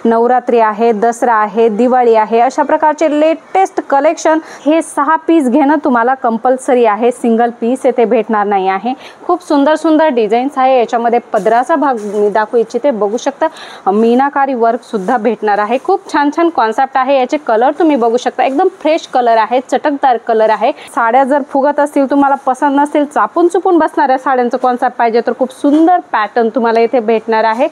नवरात्री आहे, दसरा आहे, दिवाळी आहे, अशा प्रकारचे लेटेस्ट कलेक्शन हे 6 पीस घेणं तुम्हाला कंपल्सरी आहे। सिंगल पीस येथे भेटणार नाही आहे। खूप सुंदर सुंदर डिझाईन्स आहे। याच्यामध्ये पदराचा भाग मी दाखवू इच्छिते, बघू शकता मीनाकारी वर्क सुद्धा भेटणार आहे। खूप छान छान कॉन्सेप्ट आहे। याचे कलर तुम्ही बघू शकता, एकदम फ्रेश कलर आहे, चटकदार कलर आहे। साड्या जर फुगत असतील, तुम्हाला पसंत नसेल, चापून चुपून बसणाऱ्या साड्यांचं कॉन्सेप्ट पाहिजे तर खूप सुंदर पॅटर्न तुम्हाला इथे भेटणार आहे।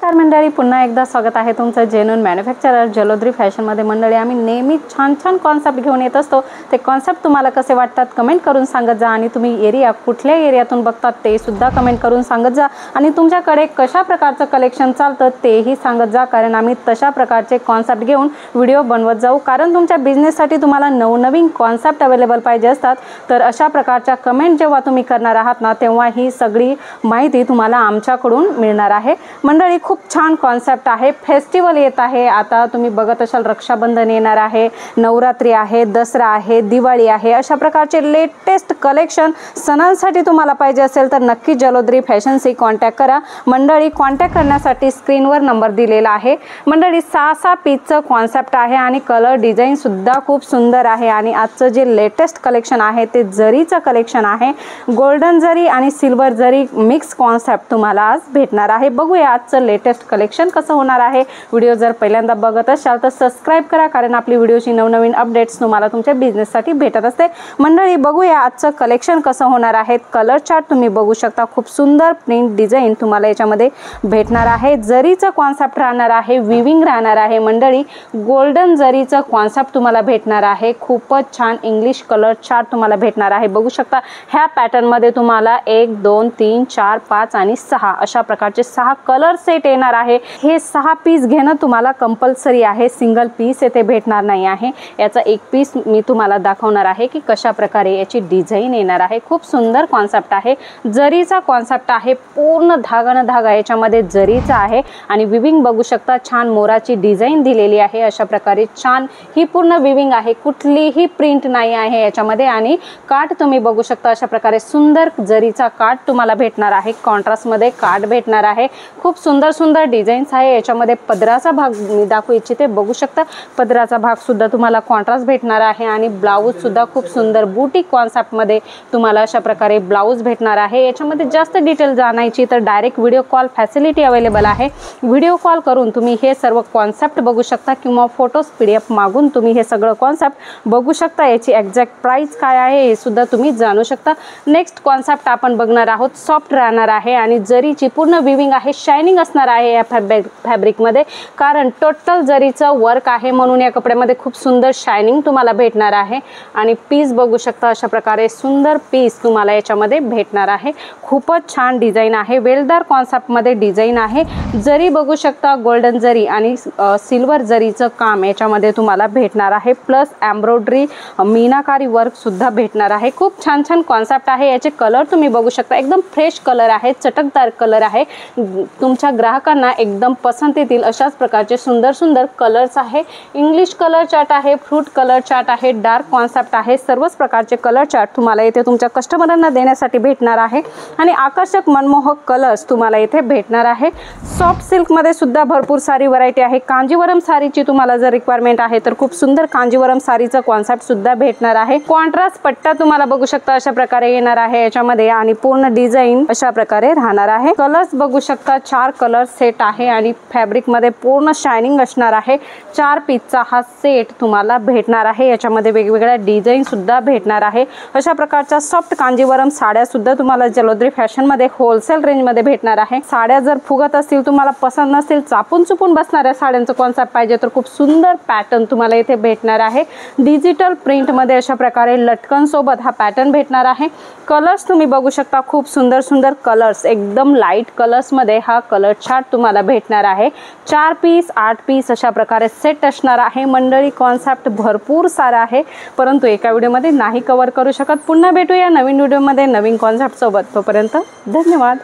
तर मंडळी, पुन्हा एकदा स्वागत आहे तुमचं जेन्युइन मॅन्युफॅक्चरर जलोद्री फॅशन मध्ये। मंडळी, आम्ही नेहमी छान छान कॉन्सेप्ट घेऊन येत असतो। ते कॉन्सेप्ट तुम्हाला कसे वाटतात कमेंट करून सांगत जा, आणि तुम्ही एरिया कुठल्या एरियातून बघतात ते सुद्धा कमेंट करून सांगत जा, आणि तुमच्याकडे कशा प्रकारचं कलेक्शन चालतं तेही सांगत जा, कारण आम्ही तशा प्रकारचे कॉन्सेप्ट घेऊन व्हिडिओ बनवत जाऊ। कारण तुमच्या बिझनेससाठी तुम्हाला नवनवीन कॉन्सेप्ट अवेलेबल पाहिजे असतात, तर अशा प्रकारच्या कमेंट जेव्हा तुम्ही करणार आहात ना, तेव्हा ही सगळी माहिती तुम्हाला आमच्याकडून मिळणार आहे। मंडळी, खूप छान कॉन्सेप्ट आहे। फेस्टिवल येत आहे, आता तुम्ही बघत असाल रक्षाबंधन येणार आहे, नवरात्री आहे, दसरा आहे, दिवाळी आहे, अशा प्रकारचे लेटेस्ट कलेक्शन सणांसाठी तुम्हाला पाहिजे असेल तर नक्की जलोद्री फॅशनशी कॉन्टॅक्ट करा। मंडळी, कॉन्टॅक्ट करण्यासाठी स्क्रीनवर नंबर दिलेला आहे। मंडळी, 6 पीसचं कॉन्सेप्ट आहे आणि कलर डिझाईन सुद्धा खूप सुंदर आहे। आणि आजचं जे लेटेस्ट कलेक्शन आहे ते जरीचं कलेक्शन आहे। गोल्डन जरी आणि सिल्वर जरी मिक्स कॉन्सेप्ट तुम्हाला आज भेटणार आहे। बघूया आजचं लेटेस्ट कलेक्शन कसं होणार आहे। व्हिडिओ जर पहिल्यांदा बघत असाल तर सबस्क्राइब करा, कारण आपली व्हिडिओची नवनवीन अपडेट्स तुम्हाला तुमच्या बिझनेससाठी भेटत असते। मंडळी, बघूया आजचं कलेक्शन कसं होणार आहे। कलर चार्ट तुम्ही बघू शकता, खूप सुंदर प्रिंट डिझाईन तुम्हाला याच्यामध्ये भेटणार आहे। जरीचं कॉन्सेप्ट राहणार आहे, विविंग राहणार आहे। मंडळी, गोल्डन जरीचं कॉन्सेप्ट तुम्हाला भेटणार आहे। खूपच छान इंग्लिश कलर चार्ट तुम्हाला भेटणार आहे। बघू शकता ह्या पॅटर्न मध्ये तुम्हाला 1 2 3 4 5 आणि 6 अशा प्रकारचे 6 कलर सेट येणार आहे। हे 6 पीस घेणं तुम्हाला कंपल्सरी आहे। सिंगल पीस येथे भेटणार नाही आहे। याचा एक पीस मी तुम्हाला दाखवणार आहे की कशा प्रकारे याची डिझाईन येणार आहे। खूप सुंदर कॉन्सेप्ट आहे। जरीचा कॉन्सेप्ट आहे, पूर्ण धागा न धागा याच्यामध्ये जरीचा आहे, आणि विविंग बघू शकता छान मोराची डिझाईन दिलेली आहे। अशा प्रकारे छान ही पूर्ण विविंग आहे, कुठलीही प्रिंट नाही आहे याच्यामध्ये। आणि काठ तुम्ही बघू शकता, अशा प्रकारे सुंदर जरीचा काठ तुम्हाला भेटणार आहे। कॉन्ट्रास्ट मध्ये काठ भेटणार आहे। खूप सुंदर सुंदर डिझाईन्स आहे। याच्यामध्ये पदराचा भाग मी दाखवू इच्छिते, बघू शकता पदराचा भाग सुद्धा तुम्हाला कॉन्ट्रास्ट भेटणार आहे। आणि ब्लाऊज सुद्धा खूप सुंदर बुटीक कॉन्सेप्ट मध्ये तुम्हाला अशा प्रकारे ब्लाऊज भेटणार आहे। याच्यामध्ये जास्त डिटेल जाणायची तर direct video call facility available आहे। व्हिडिओ कॉल करून तुम्ही हे सर्व कॉन्सेप्ट बघू शकता, किंवा फोटोज PDF मागून तुम्ही हे सगळं कॉन्सेप्ट बघू शकता। याची एक्झॅक्ट प्राइस काय आहे हे सुद्धा तुम्ही जाणू शकता। नेक्स्ट कॉन्सेप्ट आपण बघणार आहोत, सॉफ्ट राहणार आहे आणि जरीची पूर्ण विविंग आहे, शायनिंग असणार आहे या फॅब्रिक मध्ये, कारण टोटल जरीचं वर्क आहे म्हणून या कपड्यामध्ये खूप सुंदर शायनिंग तुम्हाला भेटणार आहे। आणि पीस बघू शकता, अशा प्रकारे सुंदर पीस तुम्हाला याच्यामध्ये भेटणार आहे। खूपच छान डिझाईन आहे, वेलदार कॉन्सेप्ट मध्ये डिझाईन आहे। जरी बघू शकता गोल्डन जरी आणि सिल्वर जरीचं काम याच्यामध्ये तुम्हाला भेटणार आहे, प्लस एम्ब्रॉयडरी मीनाकारी वर्क सुद्धा भेटणार आहे। खूप छान छान कॉन्सेप्ट आहे। याचे कलर तुम्ही बघू शकता, एकदम फ्रेश कलर आहे, चटकदार कलर आहे। तुमच्या ग्राहकांना एकदम पसंत येतील अशाच प्रकारचे सुंदर सुंदर कलर्स आहे। इंग्लिश कलर चार्ट आहे, फ्रूट कलर चार्ट आहे, डार्क कॉन्सेप्ट आहे। सर्वच प्रकारचे कलर चार्ट तुम्हाला इथे तुमच्या कस्टमरांना देण्यासाठी भेटणार आहे, आणि आकर्षक मनमोहक कलर्स तुम्हाला इथे भेटणार आहे। सॉफ्ट सिल्क मध्ये सुद्धा भरपूर सारी व्हरायटी आहे। कांजीवरम साडीची तुम्हाला जर रिक्वायरमेंट आहे तर खूप सुंदर कांजीवरम साडीचा कॉन्सेप्ट सुद्धा भेटणार आहे। कॉन्ट्रास्ट पट्टा तुम्हाला बघू शकता अशा प्रकारे येणार आहे याच्यामध्ये, आणि पूर्ण डिझाईन अशा प्रकारे राहणार आहे। कलर्स बघू शकता, 4 कलर सेट आहे आणि फॅब्रिक मध्ये पूर्ण शायनिंग असणार आहे। 4 पीसचा हा सेट तुम्हाला भेटणार आहे। याच्यामध्ये वेगवेगळ्या डिझाईन सुद्धा भेटणार आहे। अशा प्रकारच्या सॉफ्ट कांजीवरम साड्या सुद्धा तुम्हाला जलोद्री फॅशन मध्ये होलसेल रेंज मध्ये भेटणार आहे। साड्या जर फुगत असतील, तुम्हाला पसंत नसेल, चापून चुपून बसणाऱ्या साड्यांचं कॉन्सेप्ट पाहिजे तर खूप सुंदर पॅटर्न तुम्हाला इथे भेटणार आहे। डिजिटल प्रिंट मध्ये अशा प्रकारे लटकन सोबत हा पॅटर्न भेटणार आहे। कलर्स तुम्ही बघू शकता, खूप सुंदर सुंदर कलर्स, एकदम लाईट कलर्स मध्ये हा कलर चार्ट तुम्हाला भेटणार आहे। 4 पीस 8 पीस अशा प्रकारे सेट असणार आहे। मंडळी, कॉन्सेप्ट भरपूर सारा आहे, परंतु एका व्हिडिओमध्ये नाही कव्हर करू शकत। पुन्हा भेटूया नवीन व्हिडिओमध्ये नवीन कॉन्सेप्ट सोबत। तोपर्यंत धन्यवाद।